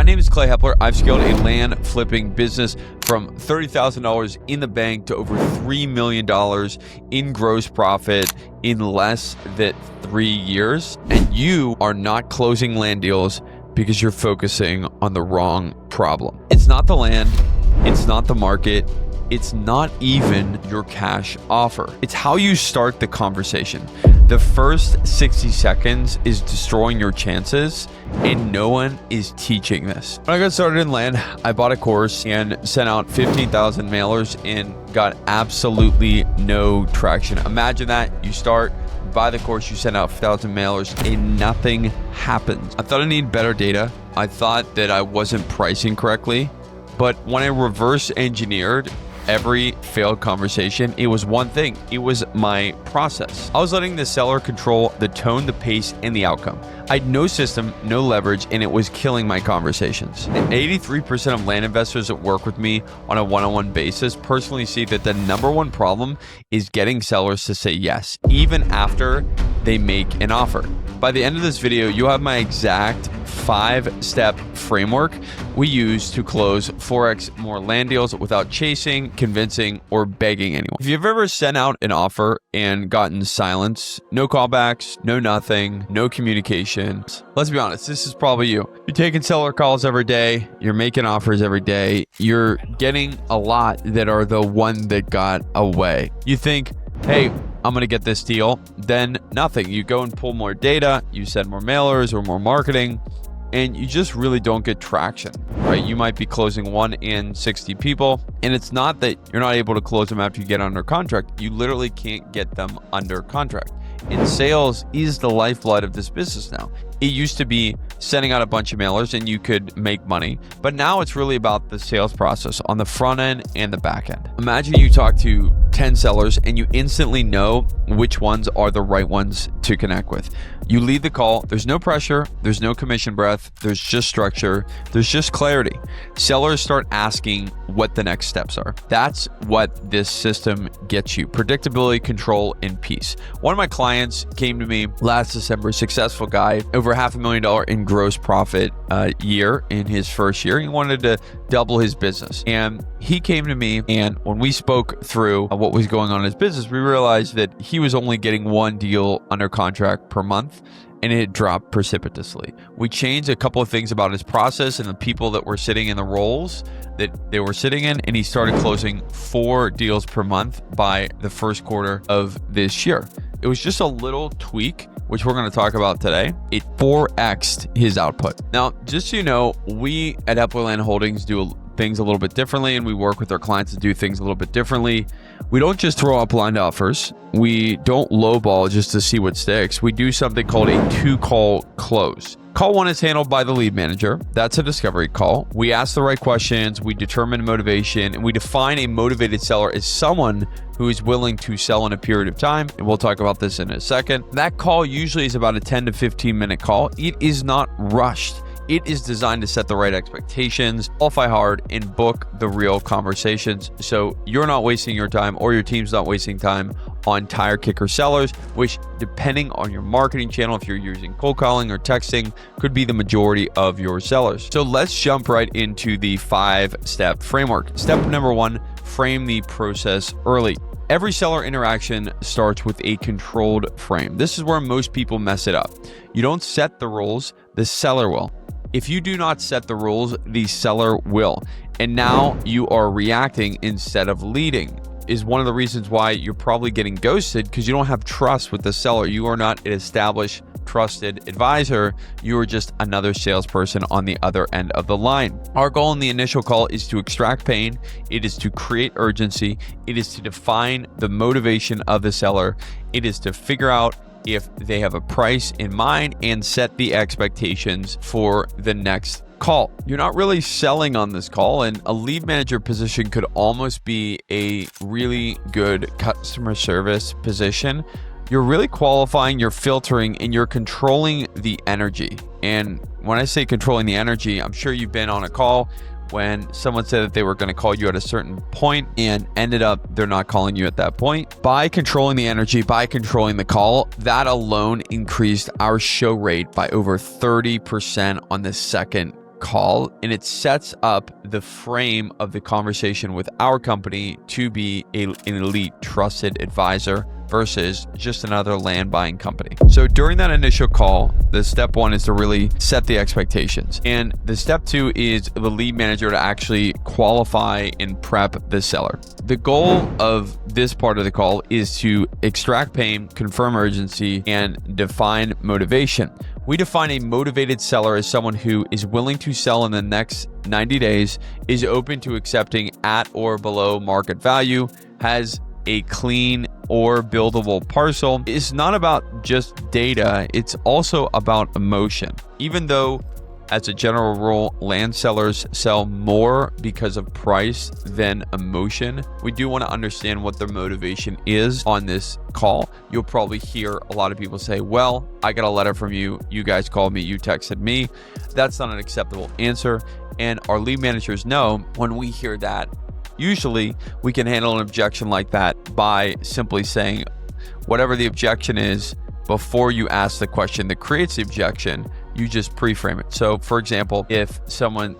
name is Clay Hepler. I've scaled a land flipping business from $30,000 in the bank to over $3 million in gross profit in less than 3 years. And you are not closing land deals because you're focusing on the wrong problem. It's not the land, it's not the market, it's not even your cash offer. It's how you start the conversation. The first 60 seconds is destroying your chances, and no one is teaching this. When I got started in land, I bought a course and sent out 15,000 mailers and got absolutely no traction. Imagine that. You start, buy the course, you send out 1,000 mailers and nothing happens. I thought I needed better data. I thought that I wasn't pricing correctly. But when I reverse engineered every failed conversation, it was one thing. It was my process. I was letting the seller control the tone, the pace, and the outcome. I had no system, no leverage, and it was killing my conversations. 83% of land investors that work with me on a one-on-one basis personally see that the number one problem is getting sellers to say yes, even after they make an offer. By the end of this video, you'll have my exact 5-step framework we use to close 4x more land deals without chasing, convincing, or begging anyone. If you've ever sent out an offer and gotten silence, no callbacks, no nothing, no communication, let's be honest, this is probably you. You're taking seller calls every day, you're making offers every day, you're getting a lot that are the one that got away. You think, hey, I'm going to get this deal, then nothing. You go and pull more data, you send more mailers or more marketing, and you just really don't get traction, right? You might be closing 1 in 60 people, and it's not that you're not able to close them after you get under contract. You literally can't get them under contract. And sales is the lifeblood of this business now. It used to be sending out a bunch of mailers and you could make money, but now it's really about the sales process on the front end and the back end. Imagine you talk to 10 sellers and you instantly know which ones are the right ones to connect with. You lead the call, there's no pressure, there's no commission breath, there's just structure, there's just clarity. Sellers start asking what the next steps are. That's what this system gets you: predictability, control, and peace. One of my clients came to me last December, successful guy, over $500,000 in gross profit a year in his first year. He wanted to double his business. And he came to me, and when we spoke through what was going on in his business, we realized that he was only getting 1 deal under contract per month, and it had dropped precipitously. We changed a couple of things about his process and the people that were sitting in the roles that they were sitting in, and he started closing 4 deals per month by the first quarter of this year. It was just a little tweak, which we're going to talk about today. It 4x'd his output. Now, just so you know, we at Hepler Land Holdings do things a little bit differently, and we work with our clients to do things a little bit differently. We don't just throw out blind offers. We don't lowball just to see what sticks. We do something called a 2-call close. Call 1 is handled by the lead manager. That's a discovery call. We ask the right questions, we determine motivation, and we define a motivated seller as someone who is willing to sell in a period of time. And we'll talk about this in a second. That call usually is about a 10 to 15 minute call. It is not rushed. It is designed to set the right expectations, qualify hard, and book the real conversations so you're not wasting your time or your team's not wasting time on tire kicker sellers, which, depending on your marketing channel, if you're using cold calling or texting, could be the majority of your sellers. So let's jump right into the 5-step framework. Step number 1, frame the process early. Every seller interaction starts with a controlled frame. This is where most people mess it up. You don't set the rules, the seller will. If you do not set the rules, the seller will. And now you are reacting instead of leading. Is one of the reasons why you're probably getting ghosted, because you don't have trust with the seller. You are not an established, trusted advisor. You are just another salesperson on the other end of the line. Our goal in the initial call is to extract pain. It is to create urgency. It is to define the motivation of the seller. It is to figure out if they have a price in mind and set the expectations for the next call. You're not really selling on this call, and a lead manager position could almost be a really good customer service position. You're really qualifying, you're filtering, and you're controlling the energy. And when I say controlling the energy, I'm sure you've been on a call when someone said that they were going to call you at a certain point and ended up they're not calling you at that point. By controlling the energy, by controlling the call, that alone increased our show rate by over 30% on the second call, and it sets up the frame of the conversation with our company to be an elite trusted advisor versus just another land buying company. So during that initial call, the step one is to really set the expectations. And the step two is the lead manager to actually qualify and prep the seller. The goal of this part of the call is to extract pain, confirm urgency, and define motivation. We define a motivated seller as someone who is willing to sell in the next 90 days, is open to accepting at or below market value, has a clean or buildable parcel. It's not about just data, it's also about emotion. Even though, as a general rule, land sellers sell more because of price than emotion, we do want to understand what their motivation is on this call. You'll probably hear a lot of people say, well, I got a letter from you, you guys called me, you texted me. That's not an acceptable answer. And our lead managers know when we hear that, usually we can handle an objection like that by simply saying whatever the objection is before you ask the question that creates the objection, you just pre-frame it. So for example, if someone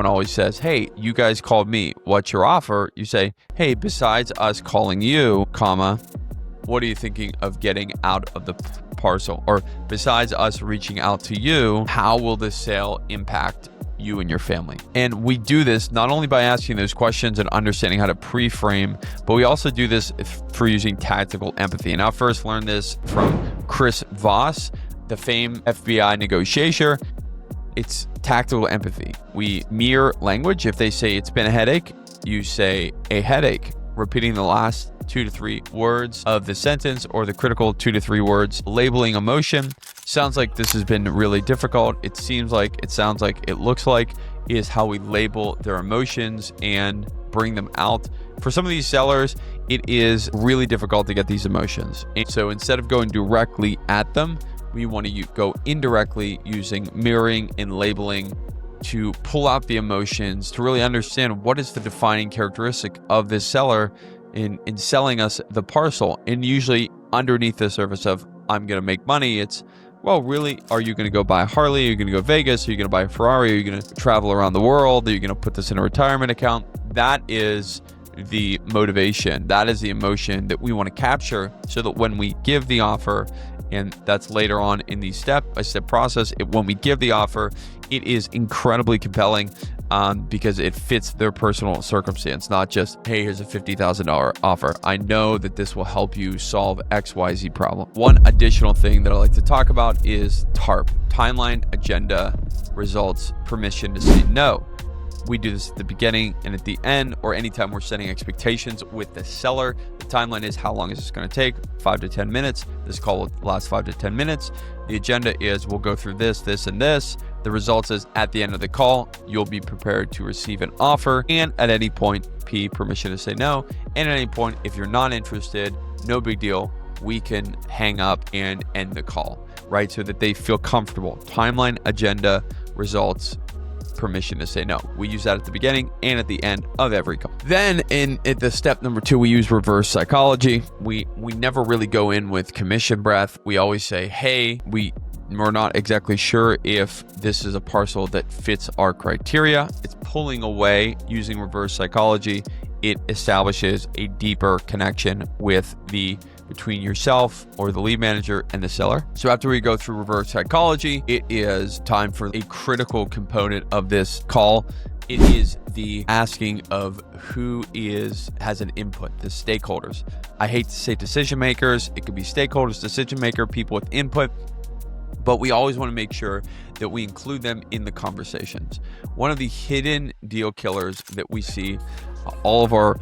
always says, hey, you guys called me, what's your offer? You say, hey, besides us calling you, comma, what are you thinking of getting out of the parcel? Or besides us reaching out to you, how will this sale impact you and your family? And we do this not only by asking those questions and understanding how to pre-frame, but we also do this for using tactical empathy. And I first learned this from Chris Voss, the famed FBI negotiator. It's tactical empathy. We mirror language. If they say it's been a headache, you say a headache, repeating the last 2 to 3 words of the sentence or the critical 2 to 3 words. Labeling emotion. Sounds like this has been really difficult. It seems like, it sounds like, it looks like is how we label their emotions and bring them out. For some of these sellers, it is really difficult to get these emotions. And so instead of going directly at them, we want to go indirectly using mirroring and labeling to pull out the emotions, to really understand what is the defining characteristic of this seller in selling us the parcel. And usually underneath the surface of, I'm going to make money, it's, well, really, are you going to go buy a Harley? Are you going to go Vegas? Are you going to buy a Ferrari? Are you going to travel around the world? Are you going to put this in a retirement account? That is the motivation. That is the emotion that we want to capture so that when we give the offer, and that's later on in the step-by-step process, when we give the offer, it is incredibly compelling because it fits their personal circumstance, not just, hey, here's a $50,000 offer. I know that this will help you solve XYZ problem. One additional thing that I like to talk about is T.A.R.P, timeline, agenda, results, permission to say no. We do this at the beginning and at the end, or anytime we're setting expectations with the seller. The timeline is, how long is this going to take? 5 to 10 minutes. This call will last 5 to 10 minutes. The agenda is, we'll go through this, this, and this. The results is, at the end of the call, you'll be prepared to receive an offer. And at any point, P, permission to say no. And at any point, if you're not interested, no big deal. We can hang up and end the call, right? So that they feel comfortable. Timeline, agenda, results, permission to say no. We use that at the beginning and at the end of every call. Then at the step number 2, we use reverse psychology. We never really go in with commission breath. We always say, hey, we're not exactly sure if this is a parcel that fits our criteria. It's pulling away. Using reverse psychology, it establishes a deeper connection between yourself or the lead manager and the seller. So after we go through reverse psychology, it is time for a critical component of this call. It is the asking of who has an input, the stakeholders. I hate to say decision makers. It could be stakeholders, decision maker, people with input, but we always want to make sure that we include them in the conversations. One of the hidden deal killers that we see all of our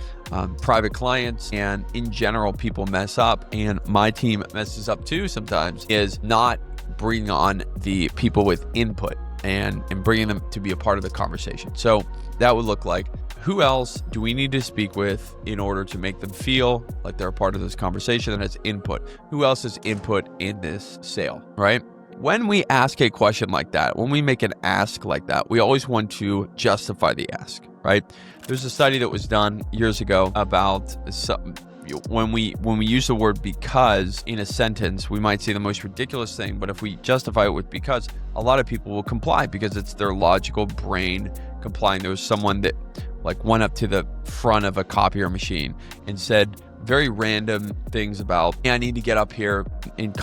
private clients and in general people mess up, and my team messes up too sometimes, is not bringing on the people with input and bringing them to be a part of the conversation. So that would look like, who else do we need to speak with in order to make them feel like they're a part of this conversation that has input? Who else has input in this sale, right? When we ask a question like that, when we make an ask like that, we always want to justify the ask, right? There's a study that was done years ago about when we use the word because in a sentence, we might say the most ridiculous thing, but if we justify it with because, a lot of people will comply because it's their logical brain complying. There was someone that like went up to the front of a copier machine and said very random things about, I need to get up here and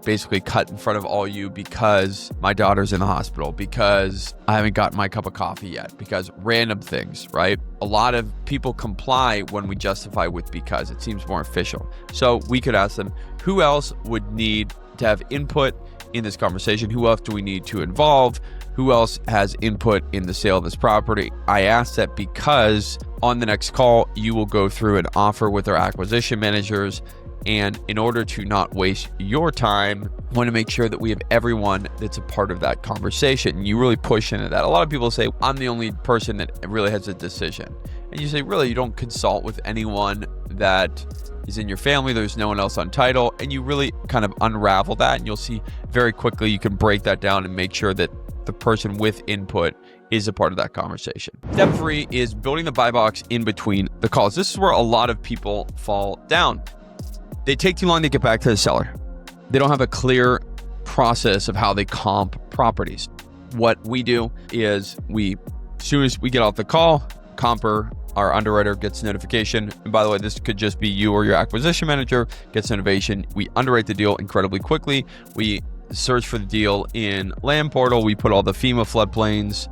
basically cut in front of all you because my daughter's in the hospital, because I haven't gotten my cup of coffee yet, because random things, right? A lot of people comply when we justify with because. It seems more official. So we could ask them, who else would need to have input in this conversation? Who else do we need to involve? Who else has input in the sale of this property? I ask that because on the next call, you will go through an offer with our acquisition managers. And in order to not waste your time, I want to make sure that we have everyone that's a part of that conversation. You really push into that. A lot of people say, I'm the only person that really has a decision. And you say, really, you don't consult with anyone that is in your family. There's no one else on title. And you really kind of unravel that. And you'll see very quickly you can break that down and make sure that the person with input is a part of that conversation. Step 3 is building the buy box in between the calls. This is where a lot of people fall down. They take too long to get back to the seller. They don't have a clear process of how they comp properties. What we do is as soon as we get off the call, comper, our underwriter, gets notification. And by the way, this could just be you or your acquisition manager gets notification. We underwrite the deal incredibly quickly. We search for the deal in LandPortal. We put all the FEMA floodplains,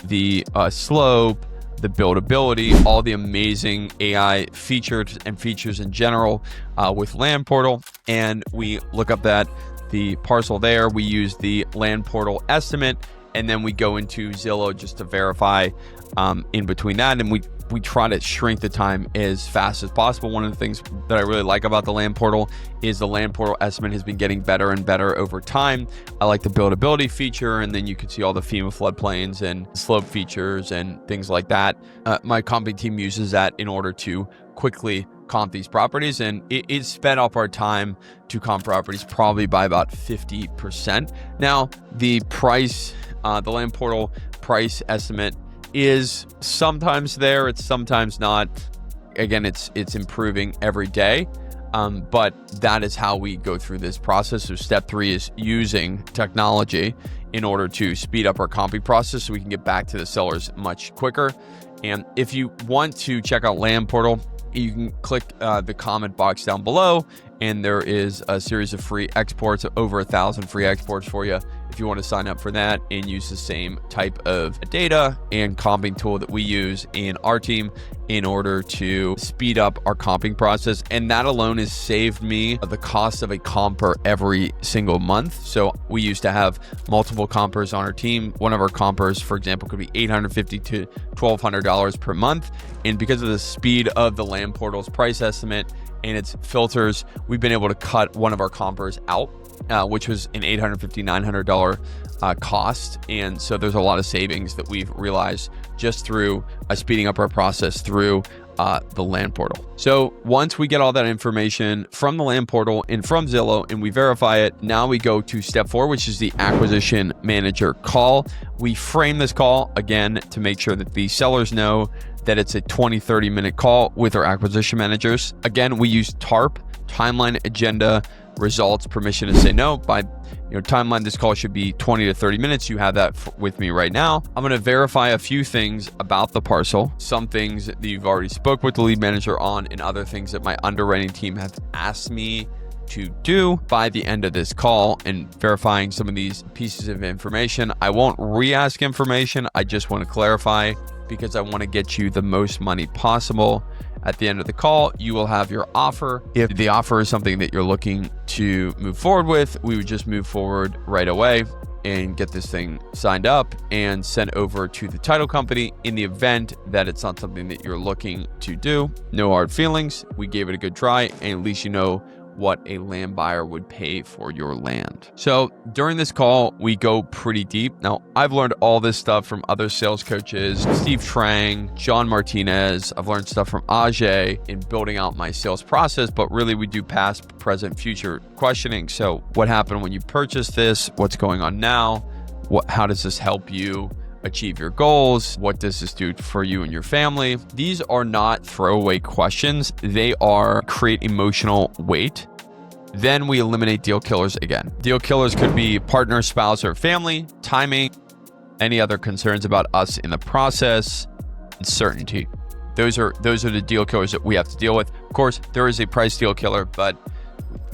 the slope, the buildability, all the amazing AI features in general with LandPortal. And we look up the parcel there. We use the LandPortal estimate, and then we go into Zillow just to verify in between that. And we try to shrink the time as fast as possible. One of the things that I really like about the LandPortal is the LandPortal estimate has been getting better and better over time. I like the buildability feature, and then you can see all the FEMA floodplains and slope features and things like that. My comping team uses that in order to quickly comp these properties, and it sped up our time to comp properties probably by about 50%. Now, the price, the LandPortal price estimate is sometimes there, it's sometimes not. Again, it's improving every day, but that is how we go through this process. So step 3 is using technology in order to speed up our comping process so we can get back to the sellers much quicker. And if you want to check out LandPortal, you can click the comment box down below, and there is a series of free exports, over 1,000 free exports for you if you want to sign up for that and use the same type of data and comping tool that we use in our team in order to speed up our comping process. And that alone has saved me the cost of a comper every single month. So we used to have multiple compers on our team. One of our compers, for example, could be $850 to $1,200 per month. And because of the speed of the LandPortal's price estimate and its filters, we've been able to cut one of our compers out, which was an $850, $900 cost. And so there's a lot of savings that we've realized just through speeding up our process through the LandPortal. So once we get all that information from the LandPortal and from Zillow and we verify it, now we go to step 4, which is the acquisition manager call. We frame this call again to make sure that the sellers know that it's a 20-30 minute call with our acquisition managers. Again, we use T.A.R.P, timeline, agenda, results, permission to say no. By timeline, this call should be 20 to 30 minutes. You have that with me right now. I'm going to verify a few things about the parcel, some things that you've already spoke with the lead manager on, and other things that my underwriting team have asked me to do by the end of this call, and verifying some of these pieces of information. I won't re-ask information. I just want to clarify because I want to get you the most money possible. At the end of the call, you will have your offer. If the offer is something that you're looking to move forward with, we would just move forward right away and get this thing signed up and sent over to the title company. In the event that it's not something that you're looking to do, no hard feelings. We gave it a good try, and at least you know what a land buyer would pay for your land. So during this call, we go pretty deep. Now, I've learned all this stuff from other sales coaches, Steve Trang, John Martinez. I've learned stuff from Ajay in building out my sales process, but really we do past, present, future questioning. So what happened when you purchased this? What's going on now? How does this help you achieve your goals? What does this do for you and your family? These are not throwaway questions. They are create emotional weight. Then we eliminate deal killers again. Deal killers could be partner, spouse, or family, timing, any other concerns about us in the process, uncertainty. Those are the deal killers that we have to deal with. Of course, there is a price deal killer, but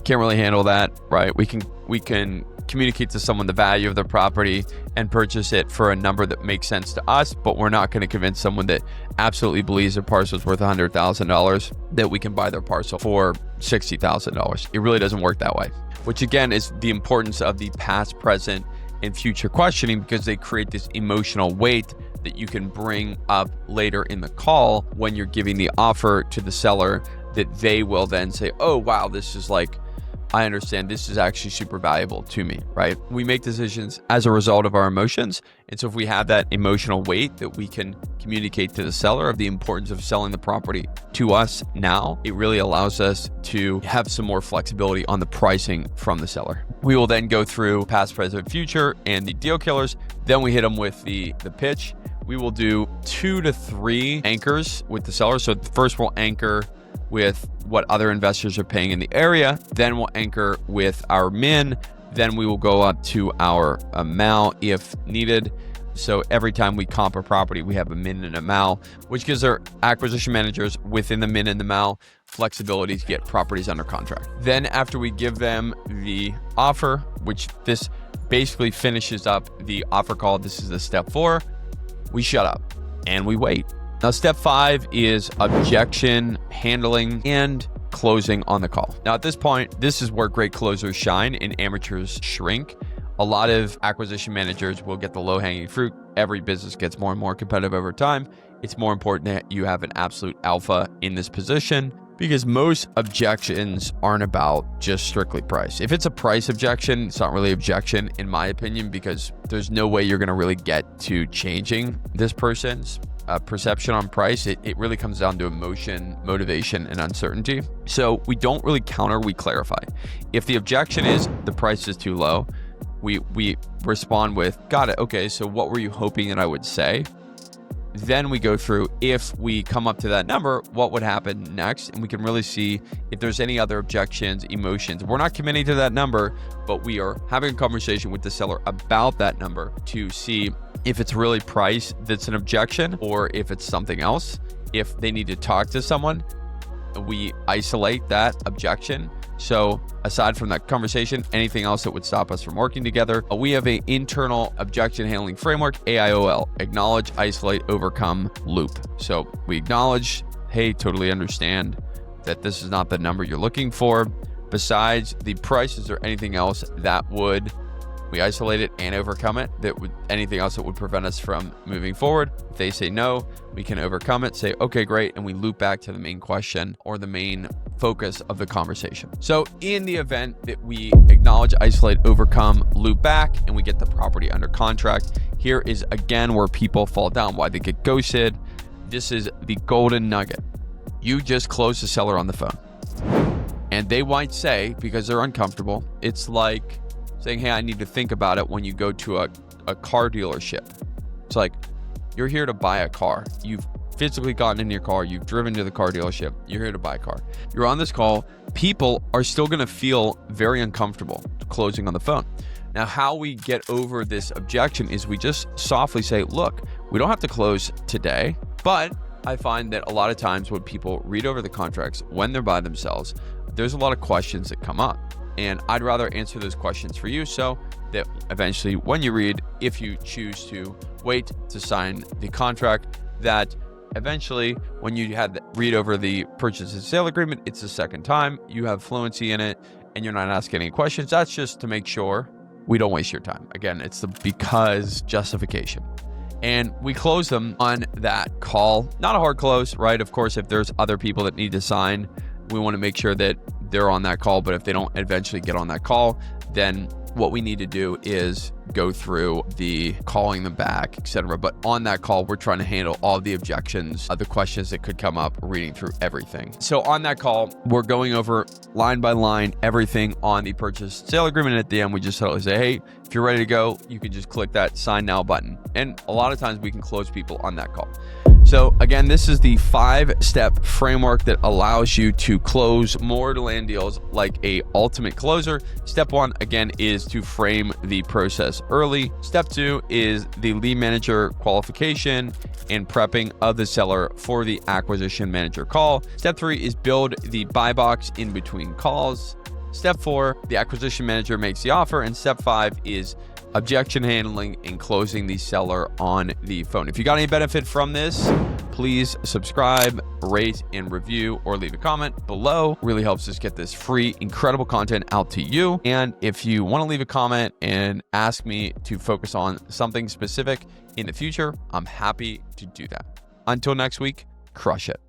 can't really handle that, right? We can communicate to someone the value of their property and purchase it for a number that makes sense to us, but we're not going to convince someone that absolutely believes their parcel is worth $100,000 that we can buy their parcel for $60,000. It really doesn't work that way, which again is the importance of the past, present, and future questioning, because they create this emotional weight that you can bring up later in the call when you're giving the offer to the seller, that they will then say, oh, wow, this is like, I understand this is actually super valuable to me, right? We make decisions as a result of our emotions. And so if we have that emotional weight that we can communicate to the seller of the importance of selling the property to us now, it really allows us to have some more flexibility on the pricing from the seller. We will then go through past, present, future, and the deal killers. Then we hit them with the pitch. We will do 2 to 3 anchors with the seller. So first we'll anchor with what other investors are paying in the area. Then we'll anchor with our min. Then we will go up to our amount if needed. So every time we comp a property, we have a min and a mal, which gives our acquisition managers within the min and the mal flexibility to get properties under contract. Then after we give them the offer, which this basically finishes up the offer call, this is the step 4, we shut up and we wait. Now, step 5 is objection handling and closing on the call. Now, at this point, this is where great closers shine and amateurs shrink. A lot of acquisition managers will get the low-hanging fruit. Every business gets more and more competitive over time. It's more important that you have an absolute alpha in this position, because most objections aren't about just strictly price. If it's a price objection, it's not really objection, in my opinion, because there's no way you're going to really get to changing this person's perception on price. It really comes down to emotion, motivation, and uncertainty. So we don't really counter, we clarify. If the objection is the price is too low, we respond with, got it, okay, so what were you hoping that I would say? Then we go through, if we come up to that number, what would happen next? And we can really see if there's any other objections, emotions. We're not committing to that number, but we are having a conversation with the seller about that number to see if it's really price that's an objection or if it's something else. If they need to talk to someone, we isolate that objection. So aside from that conversation, anything else that would stop us from working together, we have an internal objection handling framework, AIOL, acknowledge, isolate, overcome, loop. So we acknowledge, hey, totally understand that this is not the number you're looking for. Besides the price, is there anything else that would, we isolate it and overcome it, that would, anything else that would prevent us from moving forward? If they say no, we can overcome it, say, okay, great. And we loop back to the main question or the main focus of the conversation. So in the event that we acknowledge, isolate, overcome, loop back, and we get the property under contract, here is again where people fall down, why they get ghosted. This is the golden nugget. You just close the seller on the phone. And they might say, because they're uncomfortable, it's like saying, hey, I need to think about it when you go to a car dealership. It's like, you're here to buy a car. You've physically gotten in your car. You've driven to the car dealership. You're here to buy a car. You're on this call. People are still going to feel very uncomfortable closing on the phone. Now, how we get over this objection is we just softly say, look, we don't have to close today, but I find that a lot of times when people read over the contracts, when they're by themselves, there's a lot of questions that come up. And I'd rather answer those questions for you so that eventually when you read, if you choose to wait to sign the contract, that eventually when you had read over the purchase and sale agreement, it's the second time, you have fluency in it and you're not asking any questions. That's just to make sure we don't waste your time. Again, it's the because justification. And we close them on that call. Not a hard close, right? Of course, if there's other people that need to sign, we want to make sure that they're on that call, but if they don't eventually get on that call, then what we need to do is go through the calling them back, etc. But on that call, we're trying to handle all the objections, the questions that could come up, reading through everything. So on that call, we're going over line by line everything on the purchase sale agreement. At the end, we just totally say, hey, if you're ready to go, you can just click that sign now button. And a lot of times we can close people on that call. So again, this is the 5-step framework that allows you to close more to land deals like a ultimate closer. Step 1, again, is to frame the process early. Step 2 is the lead manager qualification and prepping of the seller for the acquisition manager call. Step 3 is build the buy box in between calls. Step 4, the acquisition manager makes the offer. And step 5 is objection handling and closing the seller on the phone. If you got any benefit from this, please subscribe, rate, and review, or leave a comment below. Really helps us get this free, incredible content out to you. And if you want to leave a comment and ask me to focus on something specific in the future, I'm happy to do that. Until next week, crush it.